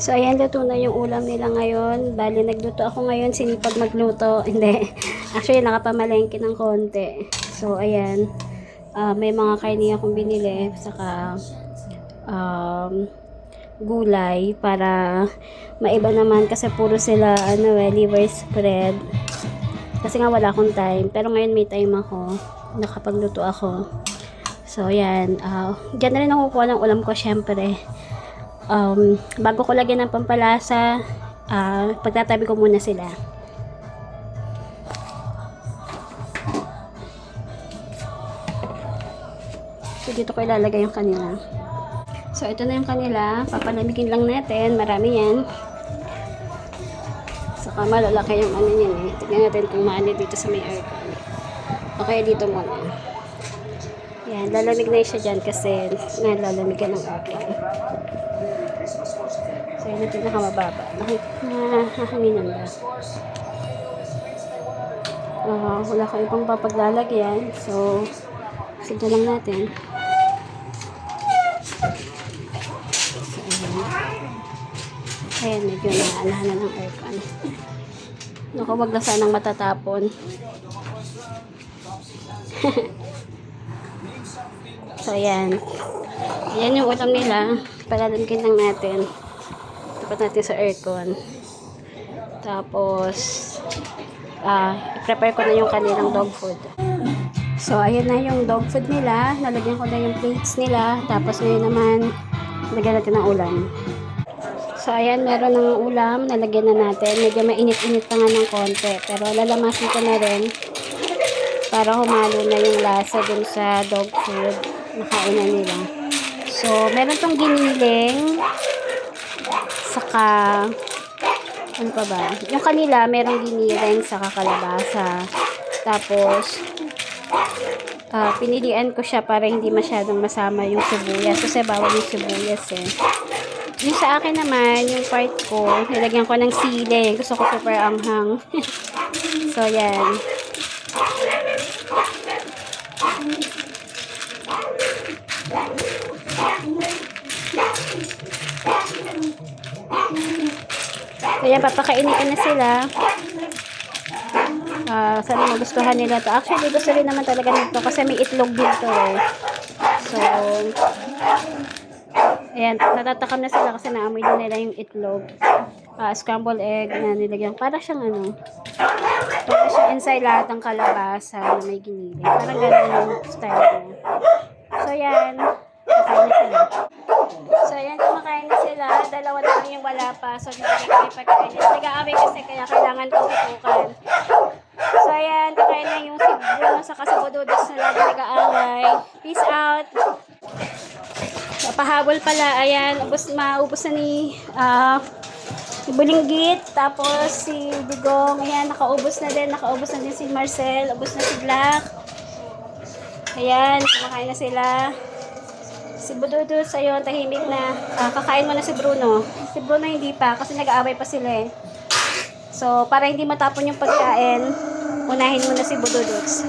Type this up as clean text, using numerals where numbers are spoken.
So, ayan, luto na yung ulam nila ngayon. Bali, nagluto ako ngayon, sinipag magluto. Hindi. Actually, nakapamalengke ng konti. So, ayan. May mga kaini akong binili. Saka, gulay. Para maiba naman. Kasi puro sila, liver spread. Kasi nga wala akong time. Pero ngayon may time ako. Nakapagluto ako. So, ayan. Diyan na rin ako kukuha ng ulam ko, syempre. Bago ko lagyan ng pampalasa, pagtatabi ko muna sila. So, dito ko ilalagay yung kanila. So, ito na yung kanila. Papalamigin lang natin. Marami yan. Saka malalaki yung ano yan eh. Tignan natin kung maano dito sa may aircon. Okay, dito muna. Yan, lalamig na siya dyan kasi nalalamigan ng aircon. So, yun yung pinakamababa. Nakahanginan ba? Wala ko ibang papaglalagyan. So, sige lang natin. So, ayan, medyo naanahan na ng aircon. Naku, wag na sanang matatapon. So, ayan. Ayan yung ulam nila. Palalamigin lang natin. Tapat natin sa aircon. Tapos, i-prepare ko na yung kanilang dog food. So, ayan na yung dog food nila. Nalagyan ko na yung plates nila. Tapos, ngayon naman, lagyan natin ng ulam. So, ayan, meron ng ulam. Nalagyan na natin. Medyo mainit-init pa nga ng konti. Pero, lalamasin ko na rin para humalo na yung lasa dun sa dog food na kainan nila. So, meron tong giniling. Saka, ano pa ba? Yung kanila, merong giniling saka kalabasa. Tapos, pinilian ko siya para hindi masyadong masama yung sibuyas. Kasi bawal yung sibuyas eh. Yung sa akin naman, yung part ko, nilagyan ko ng sili. Gusto ko super anghang. So, yan. Kaya papakainin ko na sila. Sana magustuhan nila to. Actually, gusto rin naman talaga nito kasi may itlog dito eh. So, ayan, natatakam na sila kasi naamoy din nila yung itlog. Scrambled egg na nilagyan. Para siyang para siyang inside lahat ng kalabasa na may giniling. Parang ganun yung style niya. So, ayan. Kakain na sila. So, ayan, kumakain na sila. Dalawa na lang yung wala pa. So, nilagay kami pagkain. Nag-aaway kasi kaya kailangan kong tutukan. So, ayan, kakain na yung sibuyas sa kasabududos na lagi nag-aaway. Peace out! So, pahabol pala. Ayan, maubos na ni Bulinggit. Tapos, si Digong. Ayan, nakaubos na din. Nakaubos na din si Marcel. Ubos na si Black. Ayan, kumakain na sila. Si Bududus, ayun, tahimik na. Kakain mo na si Bruno. Si Bruno hindi pa, kasi nag-aaway pa sila eh. So, para hindi matapon yung pagkain, unahin mo na si Bududus.